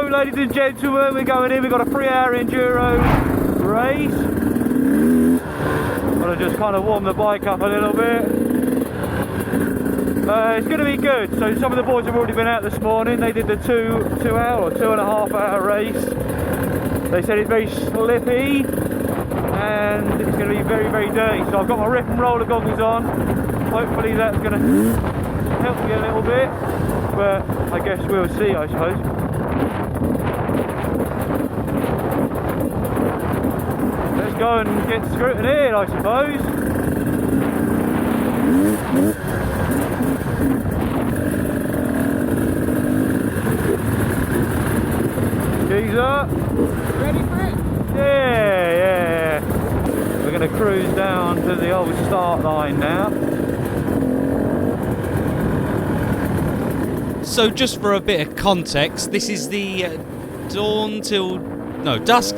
go, ladies and gentlemen. We're going in. We've got a 3-hour enduro race. Got to just kind of warm the bike up a little bit. It's going to be good. So some of the boys have already been out this morning. They did the 2-hour or 2.5-hour race. They said it's very slippy and it's going to be very, very dirty. So I've got my rip and roller goggles on. Hopefully that's going to help me a little bit. But I guess we'll see, I suppose. Let's go and get scrutineered, I suppose. Geezer. Ready for it? Yeah. We're going to cruise down to the old start line now. So just for a bit of context, this is the dawn till dusk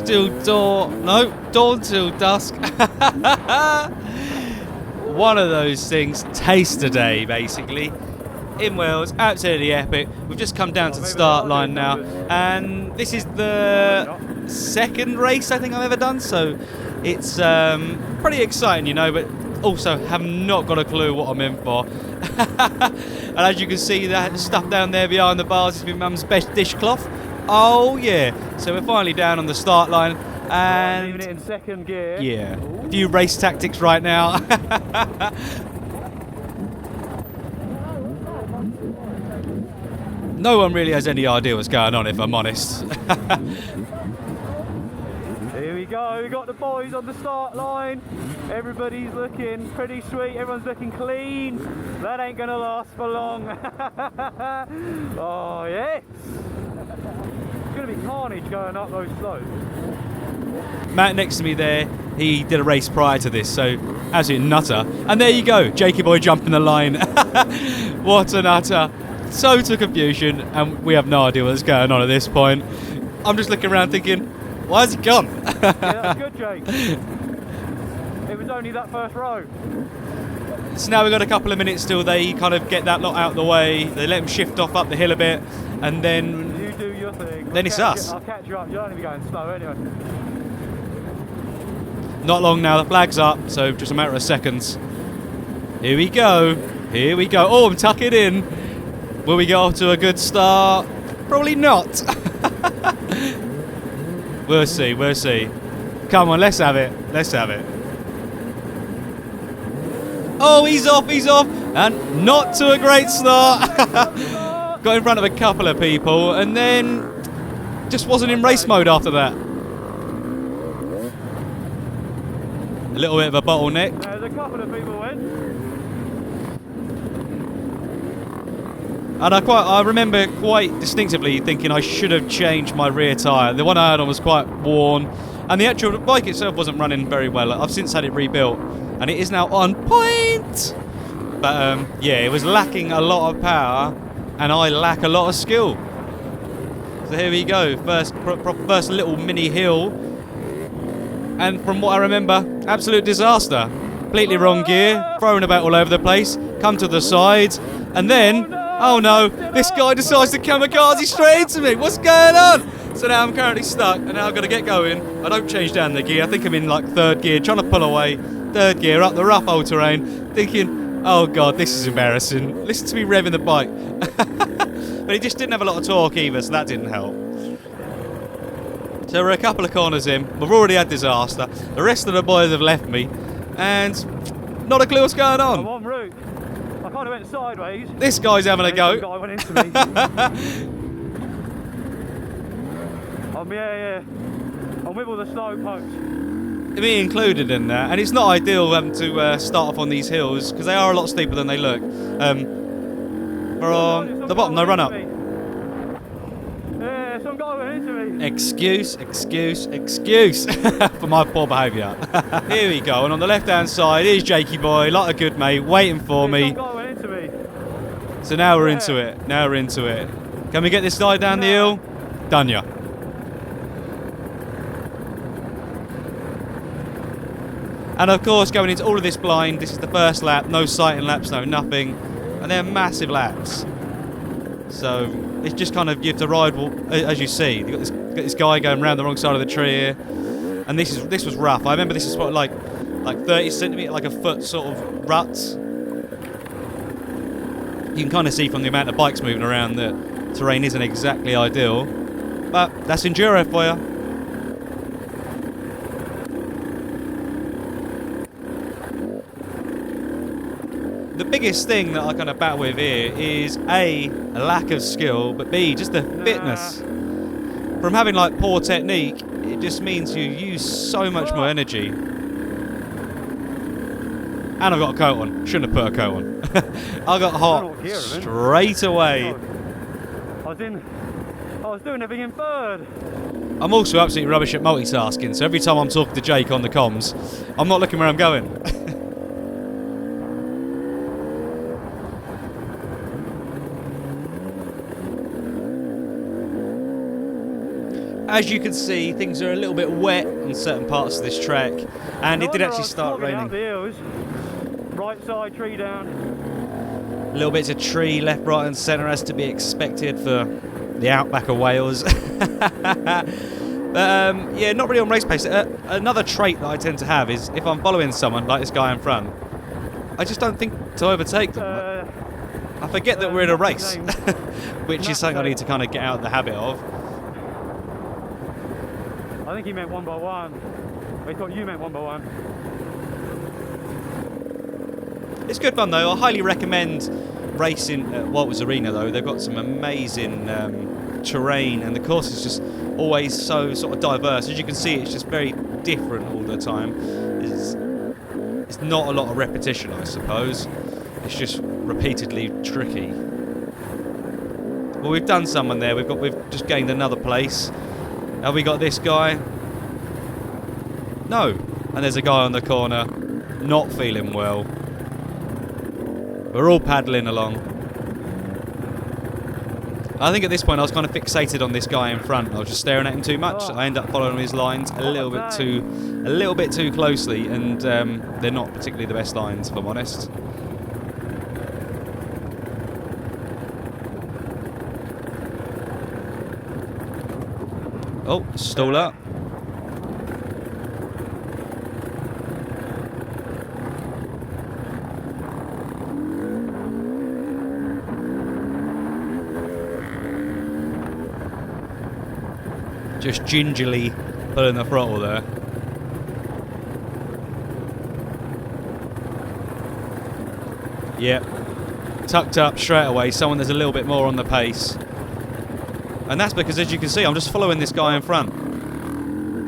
one of those things, taster day basically in Wales. Absolutely epic. We've just come down to the start line now, and this is the second race I think I've ever done, so it's pretty exciting, you know, but also have not got a clue what I'm in for. And as you can see, that stuff down there behind the bars is my mum's best dishcloth. Oh yeah. So we're finally down on the start line, and leaving it in second gear. Yeah. A few race tactics right now. No one really has any idea what's going on, if I'm honest. Here we go, we got the boys on the start line. Everybody's looking pretty sweet, everyone's looking clean. That ain't gonna last for long. Oh yes! It's gonna be carnage going up those slopes. Matt next to me there, he did a race prior to this, so absolute nutter. And there you go, Jakey boy jumping the line. What a nutter. Total confusion, and we have no idea what's going on at this point. I'm just looking around thinking, why has he gone? Yeah, that's good, Jake. It was only that first row. So now we've got a couple of minutes till they kind of get that lot out of the way. They let them shift off up the hill a bit, and then you do your thing. Then it's us. I'll catch you up. You'll only be going slow anyway. Not long now, the flag's up, so just a matter of seconds. Here we go. Here we go. Oh, I'm tucking in. Will we get off to a good start? Probably not. We'll see, we'll see. Come on, let's have it. Let's have it. Oh, he's off, and not to a great start. Got in front of a couple of people, and then just wasn't in race mode after that. A little bit of a bottleneck. There's a couple of people in. And I remember quite distinctively thinking I should have changed my rear tyre. The one I had on was quite worn, and the actual bike itself wasn't running very well. I've since had it rebuilt, and it is now on point. But yeah, it was lacking a lot of power, and I lack a lot of skill. So here we go, first little mini hill, and from what I remember, absolute disaster. Completely wrong gear, thrown about all over the place, come to the sides, and then, oh no, this guy decides to kamikaze straight into me. What's going on? So now I'm currently stuck, and now I've got to get going. I don't change down the gear. I think I'm in like third gear, trying to pull away. Third gear, up the rough old terrain, thinking, oh god, this is embarrassing. Listen to me revving the bike. But he just didn't have a lot of torque either, so that didn't help. So we're a couple of corners in. We've already had disaster. The rest of the boys have left me, and not a clue what's going on. I'm en route. I kind of went sideways. This guy's having a go. The guy went into me. Yeah. I'm with all the snow pokes. Me included in that, and it's not ideal having to start off on these hills because they are a lot steeper than they look. From the bottom, they run up. Yeah, some guy went into me. Excuse for my poor behaviour. Here we go, and on the left-hand side is Jakey boy, like a good mate, waiting for me. Some guy went into me. So now we're into it. Can we get this guy down the hill? Done ya. And of course, going into all of this blind, this is the first lap, no sighting laps, no nothing, and they're massive laps. So it's just kind of, you have to ride, as you see, you've got this guy going around the wrong side of the tree here, and this was rough. I remember this is what, like 30 centimetre, like a foot sort of ruts. You can kind of see from the amount of bikes moving around that terrain isn't exactly ideal, but that's enduro for you. The biggest thing that I kind of battle with here is A, a lack of skill, but B, just the fitness. From having like poor technique, it just means you use so much more energy. And I've got a coat on. Shouldn't have put a coat on. I got hot straight away. I was doing everything in third. I'm also absolutely rubbish at multitasking, so every time I'm talking to Jake on the comms, I'm not looking where I'm going. As you can see, things are a little bit wet on certain parts of this track, and it did actually start raining. Out the hills. Right side, tree down. Little bits of tree left, right and centre, as to be expected for the outback of Wales. But yeah, not really on race pace. Another trait that I tend to have is if I'm following someone, like this guy in front, I just don't think to overtake them. I forget that we're in a race, which is something I need to kind of get out of the habit of. I think he meant one by one. I thought you meant one by one. It's good fun though. I highly recommend racing at Walters Arena though. They've got some amazing terrain, and the course is just always so sort of diverse. As you can see, it's just very different all the time. It's not a lot of repetition, I suppose. It's just repeatedly tricky. Well, we've done someone there. We've just gained another place. Have we got this guy? No. And there's a guy on the corner, not feeling well. We're all paddling along. I think at this point I was kind of fixated on this guy in front. I was just staring at him too much. I end up following his lines a little bit too closely, and they're not particularly the best lines, if I'm honest. Oh, stall up. Just gingerly pulling the throttle there. Yep. Tucked up straight away, someone that's a little bit more on the pace. And that's because, as you can see, I'm just following this guy in front.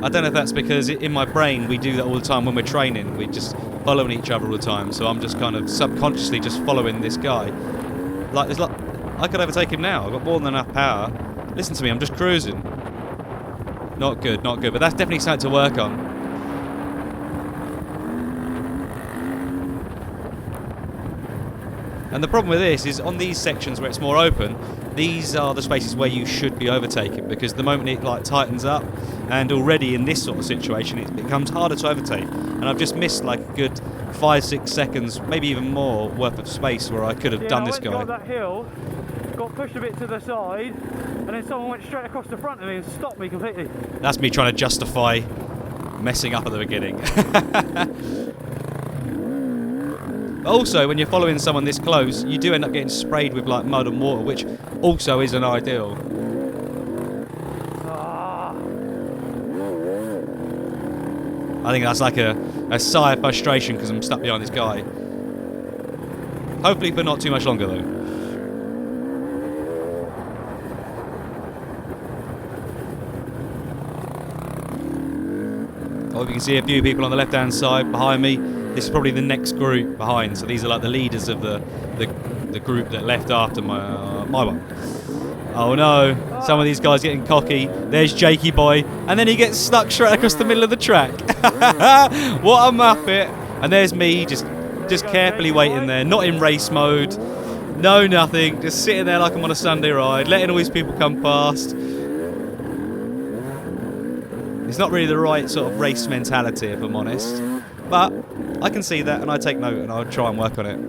I don't know if that's because in my brain we do that all the time when we're training. We're just following each other all the time. So I'm just kind of subconsciously just following this guy. It's like I could overtake him now. I've got more than enough power. Listen to me, I'm just cruising. Not good, not good. But that's definitely something to work on. And the problem with this is on these sections where it's more open, these are the spaces where you should be overtaking, because the moment it like tightens up, and already in this sort of situation it becomes harder to overtake. And I've just missed like a good 5-6 seconds, maybe even more, worth of space where I could have done this guy. I went that hill, got pushed a bit to the side, and then someone went straight across the front of me and stopped me completely. That's me trying to justify messing up at the beginning. Also, when you're following someone this close, you do end up getting sprayed with like mud and water, which also isn't ideal. I think that's like a sigh of frustration because I'm stuck behind this guy. Hopefully for not too much longer though. Oh, you can see a few people on the left hand side behind me. This is probably the next group behind, so these are like the leaders of the group that left after my one. Oh no, some of these guys getting cocky. There's Jakey boy, and then he gets stuck straight across the middle of the track. What a muppet. And there's me just carefully waiting there, not in race mode, no nothing, just sitting there like I'm on a Sunday ride, letting all these people come past. It's not really the right sort of race mentality, if I'm honest. But I can see that, and I take note, and I'll try and work on it.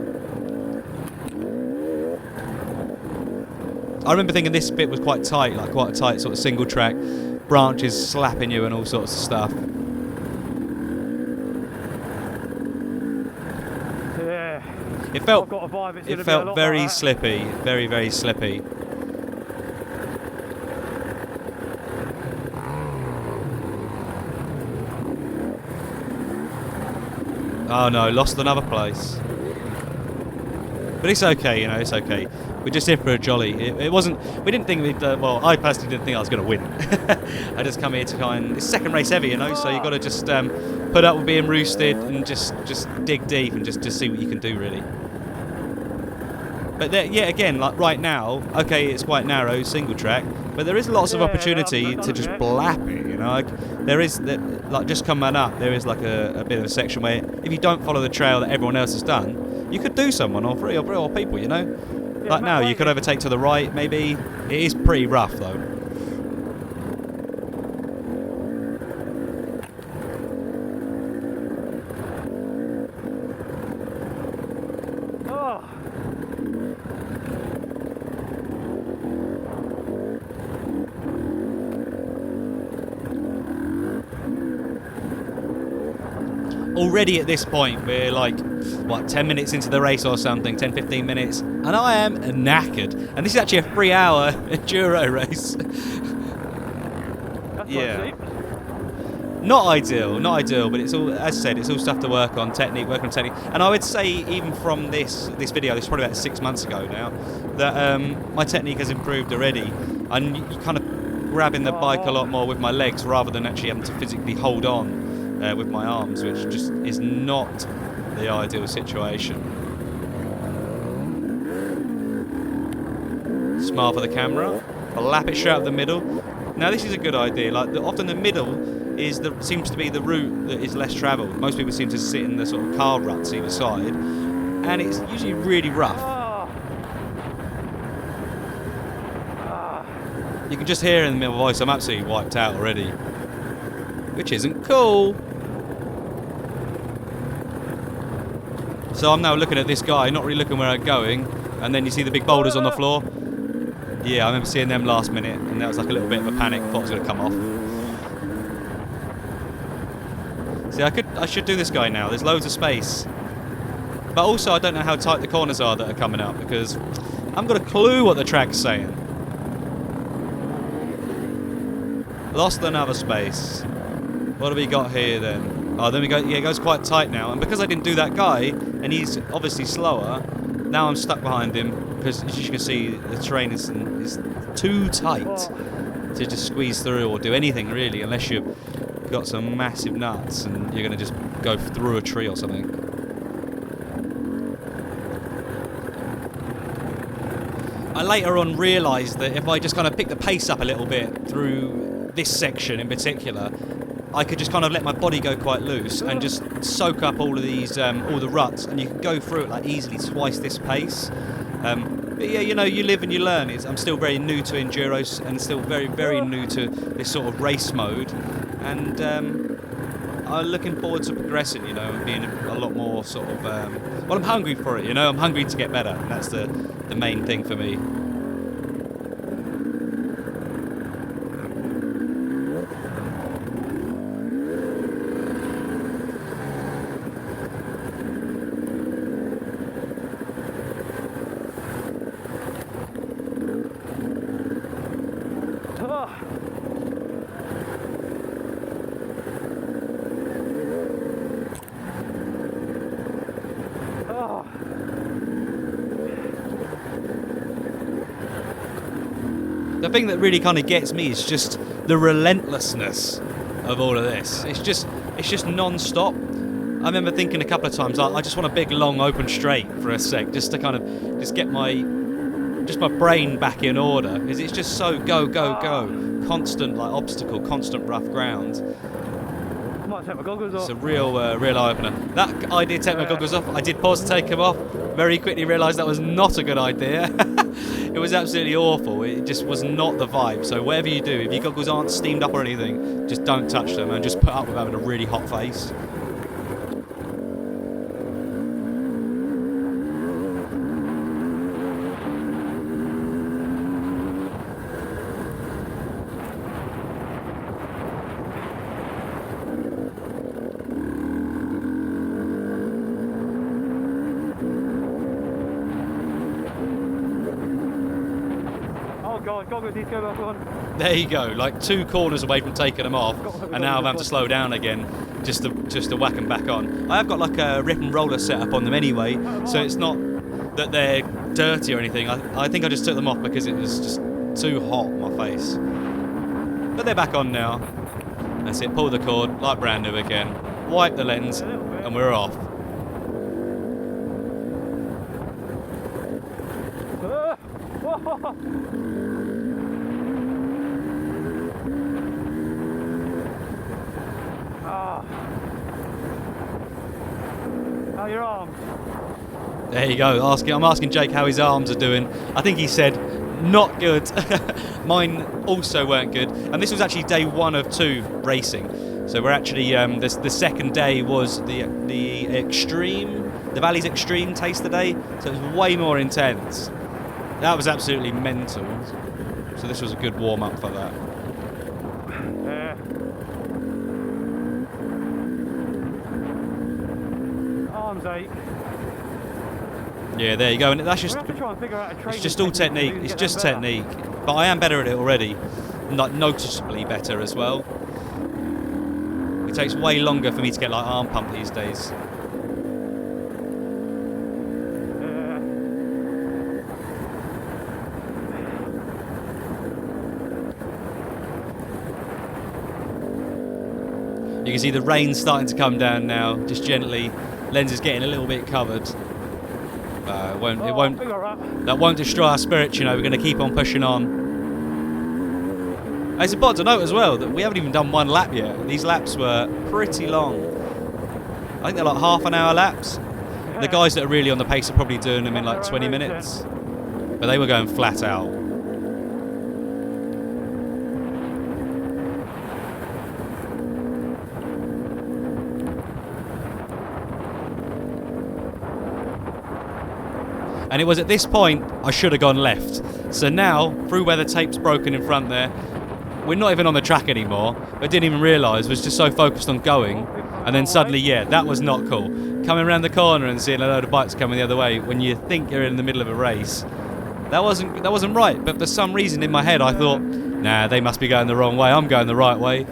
I remember thinking this bit was quite tight, like quite a tight sort of single track, branches slapping you and all sorts of stuff. Yeah. It felt, I've got a vibe it's it gonna be a felt lot very like that. slippy, very, very slippy. Oh no, lost another place. But it's okay, you know, it's okay. We're just here for a jolly. It wasn't, we didn't think we'd, well, I personally didn't think I was going to win. I just come here to kind, it's second race ever, you know, so you got to just put up with being roosted and just dig deep and just see what you can do, really. But there, yeah, again, like right now, okay, it's quite narrow, single track, but there is lots of opportunity to just blap it, you know. Like, there is, like just coming up, there is like a bit of a section where if you don't follow the trail that everyone else has done, you could do someone or three or people, you know. Yeah, Like now, you could overtake to the right, maybe. It is pretty rough though. Oh. Already at this point, we're like, what, 10 minutes into the race or something, 10, 15 minutes, and I am knackered. And this is actually a 3-hour enduro race. That's Yeah. what it Not ideal, but it's all, as I said, it's all stuff to work on, work on technique. And I would say, even from this video, this is probably about 6 months ago now, that my technique has improved already. And you kind of grabbing the bike a lot more with my legs rather than actually having to physically hold on with my arms, which just is not the ideal situation. Smile for the camera, I'll lap it straight up the middle. Now this is a good idea. Like often the middle seems to be the route that is less travelled. Most people seem to sit in the sort of car ruts either side, and it's usually really rough. You can just hear in my voice I'm absolutely wiped out already, which isn't cool. So I'm now looking at this guy, not really looking where I'm going, and then you see the big boulders on the floor. Yeah, I remember seeing them last minute, and that was like a little bit of a panic. Thought it was going to come off. See, I should do this guy now. There's loads of space, but also I don't know how tight the corners are that are coming up because I haven't got a clue what the track's saying. Lost another space. What have we got here then? Oh, then we go. Yeah, it goes quite tight now, and because I didn't do that guy, and he's obviously slower, now I'm stuck behind him because, as you can see, the terrain is too tight to just squeeze through or do anything really, unless you've got some massive nuts and you're going to just go through a tree or something. I later on realised that if I just kind of pick the pace up a little bit through this section in particular, I could just kind of let my body go quite loose and just soak up all of these, all the ruts, and you can go through it like easily twice this pace. But yeah, you know, you live and you learn. I'm still very new to enduros and still very, very new to this sort of race mode, and I'm looking forward to progressing, you know, and being a lot more sort of. Well, I'm hungry for it, you know. I'm hungry to get better, and that's the main thing for me. The thing that really kind of gets me is just the relentlessness of all of this. It's just non-stop. I remember thinking a couple of times, I just want a big, long, open straight for a sec, just to kind of just get my brain back in order, because it's just so go, go, go, constant like obstacle, constant rough ground. I might take my goggles off. It's a real eye opener. That idea to take my goggles off, I did pause to take them off. Very quickly realised that was not a good idea. It was absolutely awful. It just was not the vibe. So whatever you do, if your goggles aren't steamed up or anything, just don't touch them and just put up with having a really hot face. God, God, with these go back on. There you go, like 2 corners away from taking them off, and now I'm having to slow down again just to whack them back on. I have got like a rip and roller set up on them anyway, so it's not that they're dirty or anything. I think I just took them off because it was just too hot on my face. But they're back on now. That's it, pull the cord, like brand new again, wipe the lens, and we're off. How are your arms? There you go. I'm asking Jake how his arms are doing. I think he said not good. Mine also weren't good. And this was actually day 1 of 2 racing. So we're actually the second day was the Valley's Extreme Taster Day. So it was way more intense. That was absolutely mental. So this was a good warm up for that. Arms ache. Yeah, there you go. And that's just, We have to try and figure out a it's training just all technique. to It's get just that better. technique. But I am better at it already. Like noticeably better as well. It takes way longer for me to get like arm pump these days. You can see the rain's starting to come down now, just gently. Lens is getting a little bit covered. That won't destroy our spirits, you know. We're going to keep on pushing on. It's important to note as well that we haven't even done 1 lap yet. These laps were pretty long. I think they're like half an hour laps. The guys that are really on the pace are probably doing them in like 20 minutes. But they were going flat out. And it was at this point I should have gone left. So now, through where the tape's broken in front there, we're not even on the track anymore. I didn't even realise, was just so focused on going. And then suddenly, yeah, that was not cool. Coming around the corner and seeing a load of bikes coming the other way when you think you're in the middle of a race. That wasn't right. But for some reason in my head I thought, nah, they must be going the wrong way. I'm going the right way.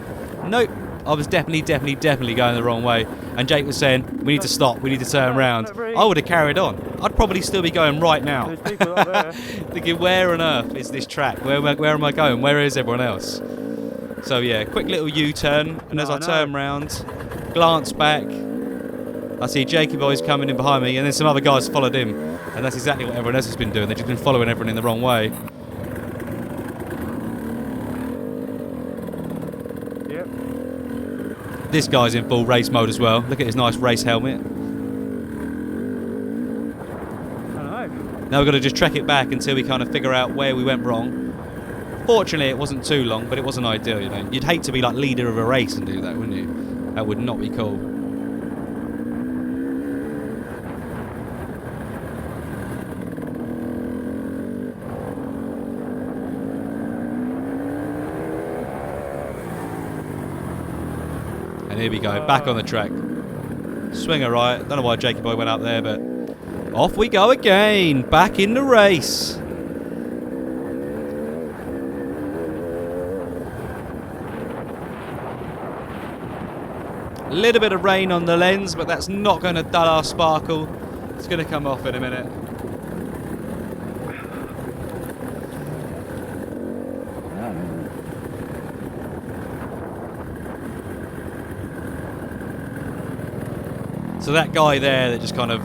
Nope. I was definitely going the wrong way. And Jake was saying, we need to stop, we need to turn around. I would have carried on. I'd probably still be going right now. There's people up there. Thinking, where on earth is this track? Where am I going? Where is everyone else? So yeah, quick little U-turn. And as I turn round, glance back, I see Jakey Boy's coming in behind me, and then some other guys followed him. And that's exactly what everyone else has been doing. They've just been following everyone in the wrong way. This guy's in full race mode as well. Look at his nice race helmet. I don't know. Now we've got to just trek it back until we kind of figure out where we went wrong. Fortunately, it wasn't too long, but it wasn't ideal, you know. You'd hate to be like leader of a race and do that, wouldn't you? That would not be cool. And here we go, back on the track. Swing a right. Don't know why Jakey Boy went up there, but off we go again. Back in the race. A little bit of rain on the lens, but that's not going to dull our sparkle. It's going to come off in a minute. So that guy there that just kind of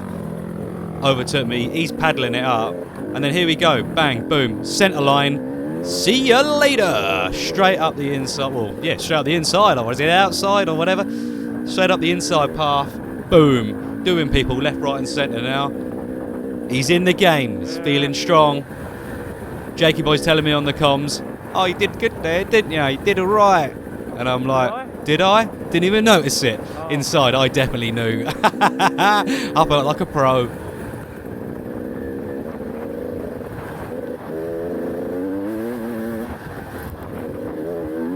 overtook me, he's paddling it up. And then here we go, bang, boom, centre line. See ya later. Straight up the inside. Well, yeah, straight up the inside. Or was it outside or whatever? Straight up the inside path. Boom. Doing people left, right and centre now. He's in the game. He's feeling strong. Jakey Boy's telling me on the comms, oh, you did good there, didn't you? You did all right. And I'm like, did I? Didn't even notice it. Oh. Inside, I definitely knew. I felt like a pro.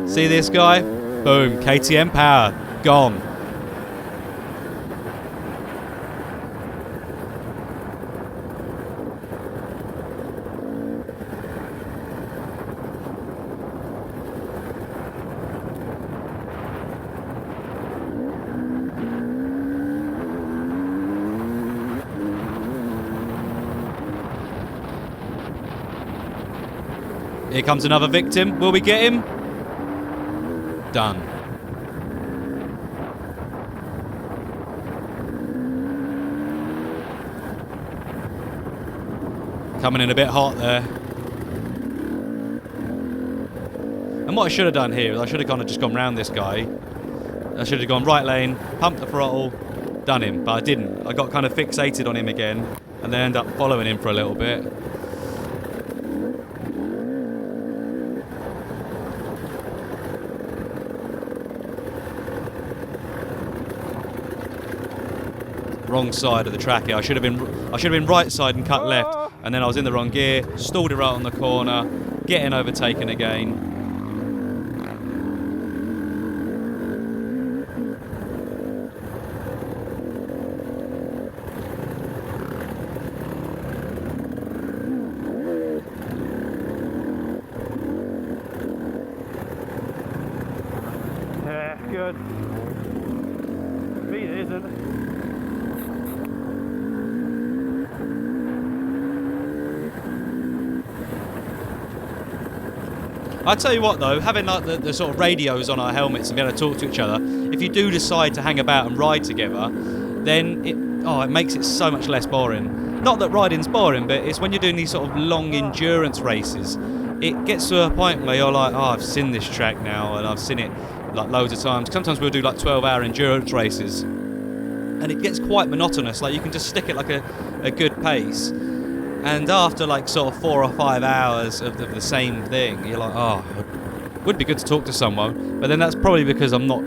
See this guy? Boom, KTM power, gone. Here comes another victim. Will we get him? Done. Coming in a bit hot there. And what I should have done here is I should have kind of just gone round this guy. I should have gone right lane, pumped the throttle, done him, but I didn't. I got kind of fixated on him again, and then ended up following him for a little bit. Wrong side of the track here. I should have been right side and cut left, and then I was in the wrong gear, stalled it right on the corner, getting overtaken again. Yeah, good. Me, it isn't. I tell you what though, having like the sort of radios on our helmets and being able to talk to each other, if you do decide to hang about and ride together, then it makes it so much less boring. Not that riding's boring, but it's when you're doing these sort of long endurance races, it gets to a point where you're like, oh, I've seen this track now and I've seen it like loads of times. Sometimes we'll do like 12-hour endurance races and it gets quite monotonous. Like you can just stick it like a good pace. And after like sort of 4 or 5 hours of the same thing, you're like, oh, it would be good to talk to someone. But then that's probably because I'm not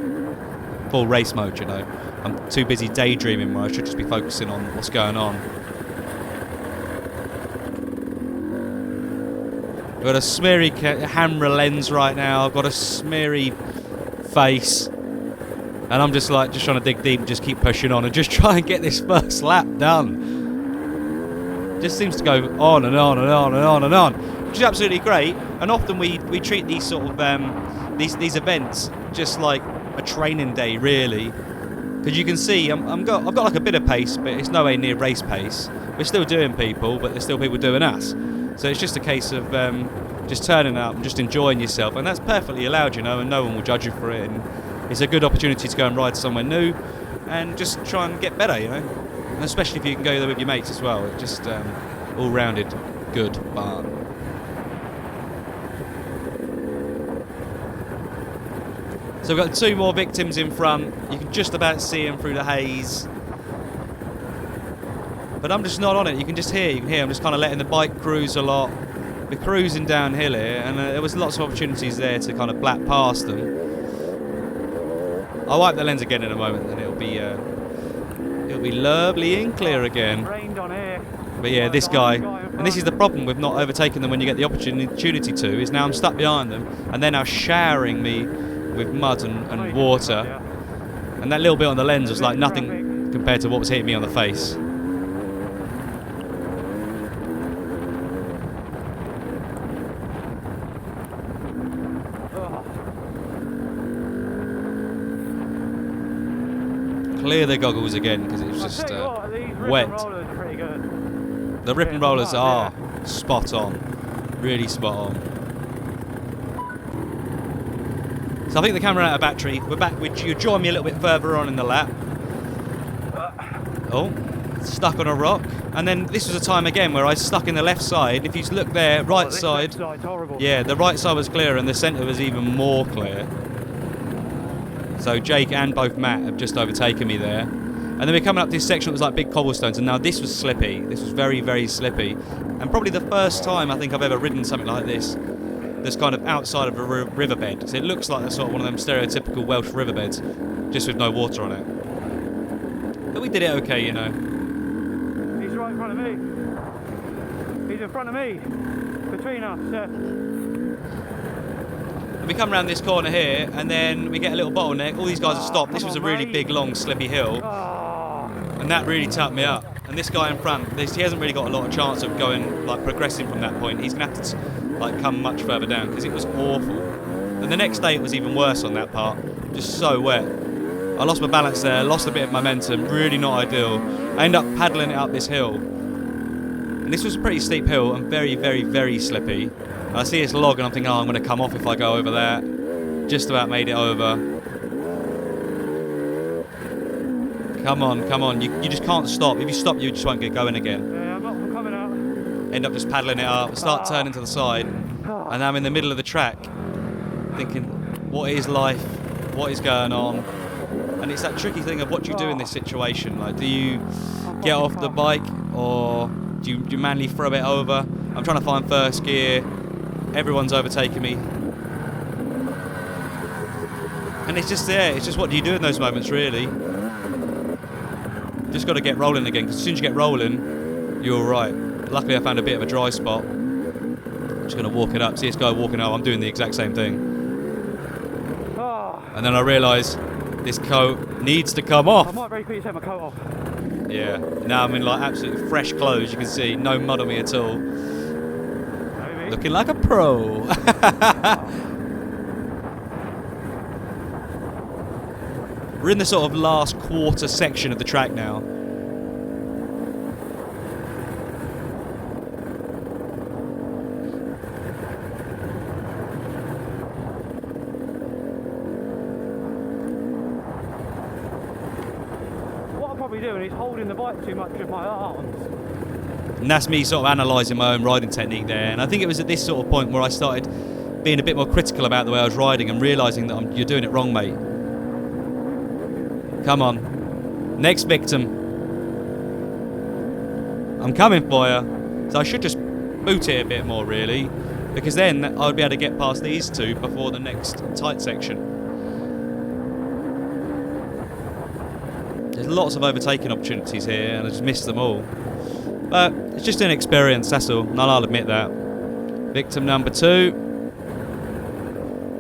full race mode, you know. I'm too busy daydreaming where I should just be focusing on what's going on. I've got a smeary camera lens right now. I've got a smeary face. And I'm just trying to dig deep and just keep pushing on and just try and get this first lap done. Just seems to go on and on and on and on and on, which is absolutely great. And often we treat these sort of these events just like a training day, really, because you can see I've got like a bit of pace, but it's nowhere near race pace. We're still doing people, but there's still people doing us. So it's just a case of just turning up and just enjoying yourself, and that's perfectly allowed, you know, and no one will judge you for it. And it's a good opportunity to go and ride somewhere new and just try and get better, you know. And especially if you can go there with your mates as well. It's just all-rounded good fun. So we've got 2 more victims in front. You can just about see them through the haze. But I'm just not on it. You can hear I'm just kind of letting the bike cruise a lot. We're cruising downhill here, and there was lots of opportunities there to kind of blap past them. I'll wipe the lens again in a moment, and it'll be lovely and clear again. But yeah, this guy, and this is the problem with not overtaking them when you get the opportunity to, is now I'm stuck behind them, and they're now showering me with mud and water. And that little bit on the lens was like nothing compared to what was hitting me on the face. Clear the goggles again because it was just wet. The rip and rollers are spot on, really spot on. So I think the camera out of battery. We're back. You join me a little bit further on in the lap. Oh, stuck on a rock. And then this was a time again where I was stuck in the left side. If you look there, right side. Yeah, the right side was clear and the centre was even more clear. So Jake and both Matt have just overtaken me there. And then we're coming up this section that was like big cobblestones, and now this was slippy. This was very, very slippy. And probably the first time I think I've ever ridden something like this that's kind of outside of a riverbed. So it looks like sort of one of them stereotypical Welsh riverbeds, just with no water on it. But we did it okay, you know. He's right in front of me. He's in front of me. Between us. We come around this corner here, and then we get a little bottleneck. All these guys have stopped. This was a really big, long, slippy hill, and that really tucked me up. And this guy in front, he hasn't really got a lot of chance of going, like, progressing from that point. He's gonna have to, like, come much further down because it was awful. And the next day it was even worse on that part, just so wet. I lost my balance there, lost a bit of momentum, really not ideal. I ended up paddling it up this hill. And this was a pretty steep hill and very, very, very slippy. And I see this log and I'm thinking, oh, I'm going to come off if I go over there. Just about made it over. Come on, come on. You just can't stop. If you stop, you just won't get going again. Yeah, I'm not coming out. End up just paddling it up, start turning to the side. And I'm in the middle of the track thinking, what is life? What is going on? And it's that tricky thing of what do you do in this situation? Like, do you get off the bike or do you manually throw it over? I'm trying to find first gear. Everyone's overtaking me. And it's just there. It's just what do you do in those moments, really? Just got to get rolling again, because as soon as you get rolling, you're all right. Luckily, I found a bit of a dry spot. I'm just going to walk it up. See this guy walking up. I'm doing the exact same thing. And then I realise this coat needs to come off. I might very quickly take my coat off. Yeah. Now I'm in like absolutely fresh clothes. You can see no mud on me at all. Maybe. Looking like a pro. We're in the sort of last quarter section of the track now. What I'm probably doing is holding the bike too much with my arms. And that's me sort of analysing my own riding technique there. And I think it was at this sort of point where I started being a bit more critical about the way I was riding and realising that you're doing it wrong, mate. Come on. Next victim. I'm coming for you. So I should just boot it a bit more, really. Because then I would be able to get past these two before the next tight section. There's lots of overtaking opportunities here, and I just missed them all. But it's just an experience, that's all. And I'll admit that. Victim number 2.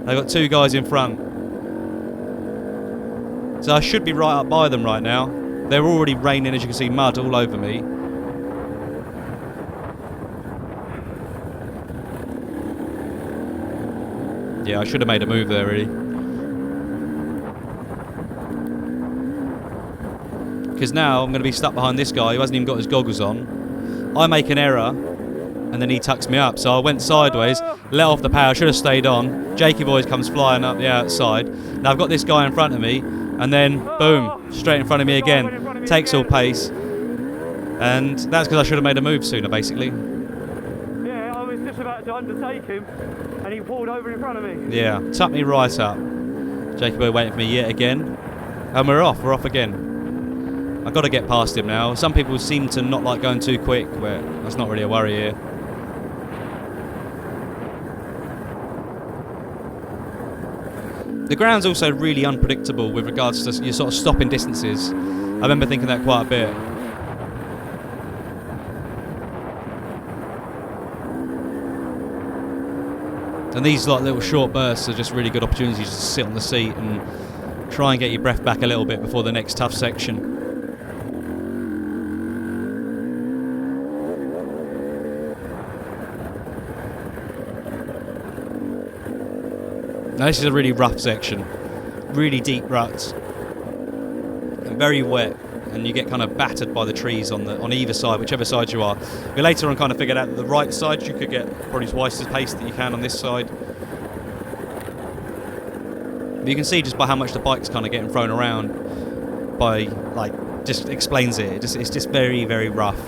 They've got 2 guys in front. So I should be right up by them right now. They're already raining, as you can see, mud all over me. Yeah, I should have made a move there, really. Because now I'm going to be stuck behind this guy who hasn't even got his goggles on. I make an error, and then he tucks me up. So I went sideways, let off the power, should have stayed on. Jakey Boys comes flying up the outside. Now I've got this guy in front of me. And then, boom, straight in front of me again. Takes all pace. And that's because I should have made a move sooner, basically. Yeah, I was just about to undertake him, and he pulled over in front of me. Yeah, tucked me right up. Jakey Boy waiting for me yet again. And we're off again. I've got to get past him now. Some people seem to not like going too quick, but that's not really a worry here. The ground's also really unpredictable with regards to your sort of stopping distances. I remember thinking that quite a bit. And these like little short bursts are just really good opportunities to sit on the seat and try and get your breath back a little bit before the next tough section. Now this is a really rough section, really deep ruts, and very wet, and you get kind of battered by the trees on either side, whichever side you are. We later on kind of figured out that the right side you could get probably twice the pace that you can on this side. But you can see just by how much the bike's kind of getting thrown around, by like just explains it. It's just very, very rough.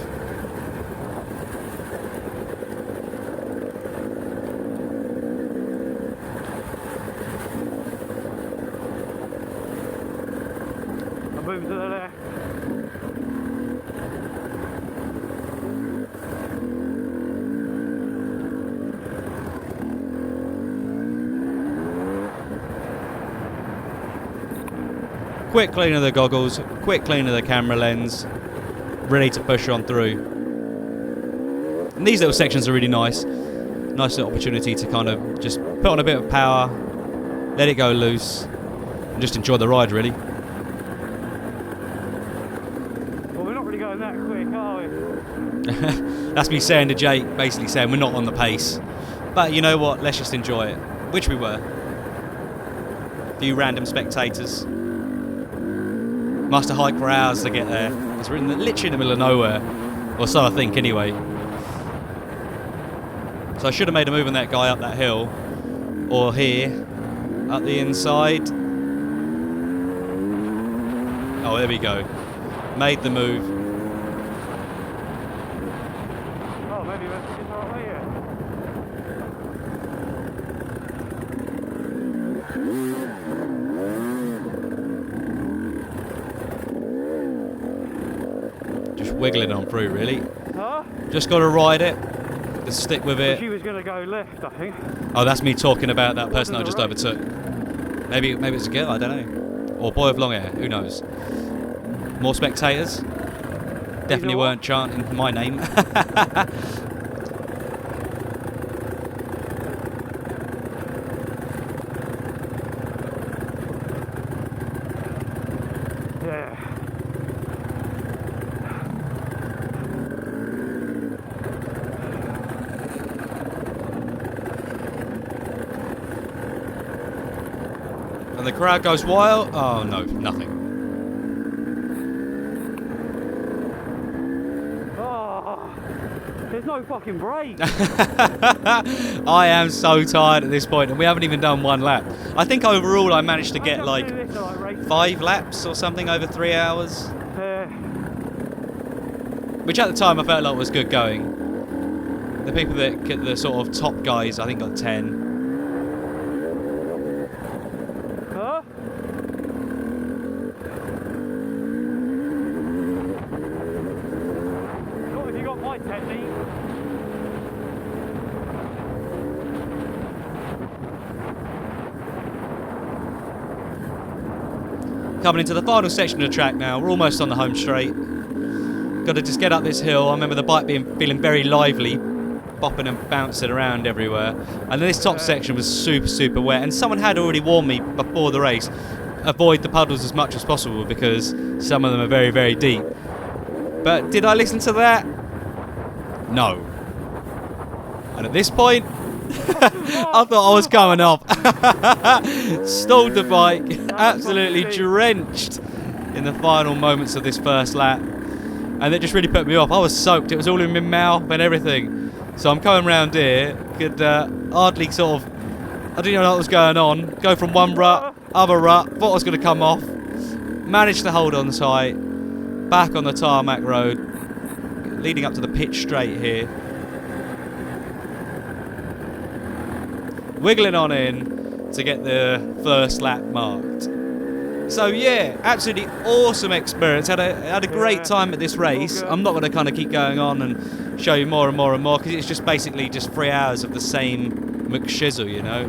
Moving to the left. Quick clean of the goggles, quick clean of the camera lens, ready to push on through. And these little sections are really nice. Nice little opportunity to kind of just put on a bit of power, let it go loose, and just enjoy the ride, really. That's me saying to Jake, basically saying we're not on the pace. But you know what, let's just enjoy it. Which we were. A few random spectators. Must have hiked for hours to get there. Because we're literally in the middle of nowhere. Or so I think, anyway. So I should have made a move on that guy up that hill. Or here. Up the inside. Oh, there we go. Made the move. Oh, maybe that's the right way here. Just wiggling on through, really. Huh? Just got to ride it. Just stick with it. She was going to go left, I think. Oh, that's me talking about that person I just overtook. Maybe it's a girl, I don't know. Or boy with long hair, who knows. More spectators. Definitely weren't chanting my name. Yeah. And the crowd goes wild. Oh no, nothing. There's no fucking break. I am so tired at this point, and we haven't even done one lap. I think overall I managed to get like 5 laps or something over 3 hours. Which at the time I felt like was good going. The people that get the sort of top guys, I think got 10. Huh? Not if you got my technique. Coming into the final section of the track now. We're almost on the home straight. Got to just get up this hill. I remember the bike feeling very lively, bopping and bouncing around everywhere. And this top section was super wet. And someone had already warned me before the race, avoid the puddles as much as possible because some of them are very deep. But did I listen to that? No. And at this point, I thought I was coming off. Stalled the bike, absolutely drenched in the final moments of this first lap. And it just really put me off. I was soaked, it was all in my mouth and everything. So I'm coming round here, could hardly sort of, I didn't know what was going on. Go from one rut, other rut, thought I was going to come off. Managed to hold on tight, back on the tarmac road, leading up to the pitch straight here. Wiggling on in to get the first lap marked. So yeah, absolutely awesome experience. Had a great time at this race. I'm not going to kind of keep going on and show you more and more because it's just basically just 3 hours of the same McShizzle, you know.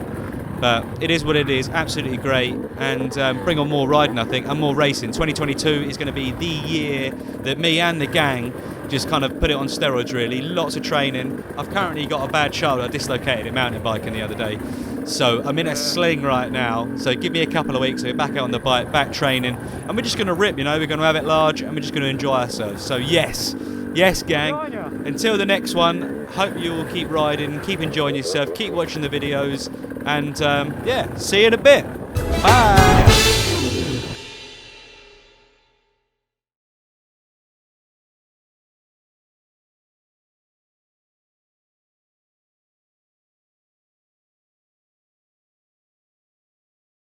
But it is what it is. Absolutely great, and bring on more riding, I think, and more racing. 2022 is going to be the year that me and the gang just kind of put it on steroids, really. Lots of training. I've currently got a bad shoulder. I dislocated it mountain biking the other day. So I'm in a sling right now. So give me a couple of weeks, we're back out on the bike, back training. And we're just going to rip, you know. We're going to have it large and we're just going to enjoy ourselves. So yes, gang. Until the next one, hope you will keep riding, keep enjoying yourself, keep watching the videos. And yeah, see you in a bit. Bye.